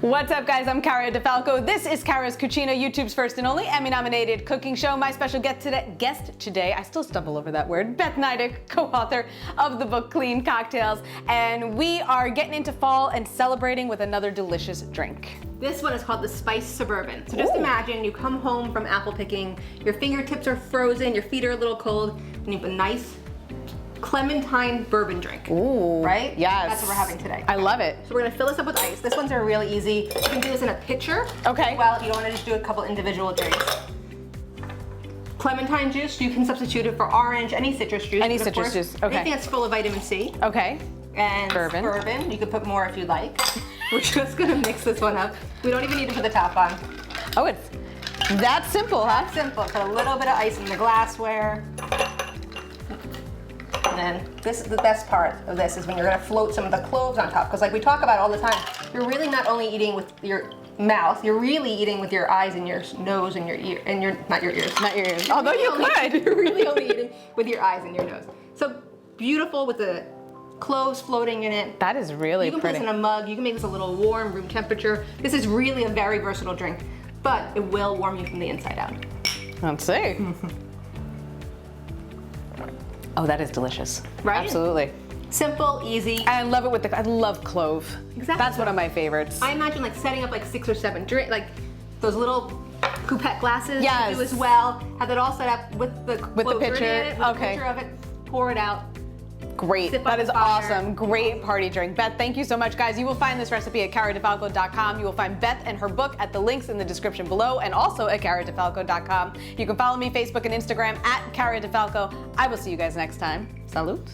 What's up, guys? I'm Cara Di Falco. This is Cara's Cucina, YouTube's first and only Emmy-nominated cooking show. My special guest today, I still stumble over that word, Beth Nydick, co-author of the book Clean Cocktails. And we are getting into fall and celebrating with another delicious drink. This one is called the Spiced Suburban. So just imagine you come home from apple picking, your fingertips are frozen, your feet are a little cold, and you have a nice clementine bourbon drink. Ooh, right? Yes. That's what we're having today. I love it. So we're gonna fill this up with ice. This one's are really easy. You can do this in a pitcher. Okay. Well, you don't wanna just do a couple individual drinks. Clementine juice, you can substitute it for orange, any citrus juice. Any citrus juice, okay. Anything that's full of vitamin C. Okay. And bourbon, you could put more if you'd like. We're just gonna mix this one up. We don't even need to put the top on. Oh, it's that simple, huh? That's simple. Put a little bit of ice in the glassware. And then this is the best part of this is when you're gonna float some of the cloves on top. Because like we talk about all the time, you're really not only eating with your mouth, you're really eating with your eyes and your nose and your ear, and your, not your ears. Not your ears, although you could. You're really only eating with your eyes and your nose. So beautiful with the cloves floating in it. That is really pretty. You can put this in a mug, you can make this a little warm, room temperature. This is really a very versatile drink, but it will warm you from the inside out. Let's see. Oh, that is delicious. Right? Absolutely. Simple, easy. I love it with I love clove. Exactly. That's one of my favorites. I imagine like setting up like 6 or 7 drink, like those little coupette glasses. Yes. You do as well. Have it all set up with the pitcher. In it, with Okay. the picture of it. Pour it out. Great. Sip That on is fire. awesome. Great party drink. Beth, thank you so much, guys. You will find this recipe at caradifalco.com. You will find Beth and her book at the links in the description below and also at caradifalco.com. You can follow me Facebook and Instagram at Cara Di Falco. I will see you guys next time. Salute.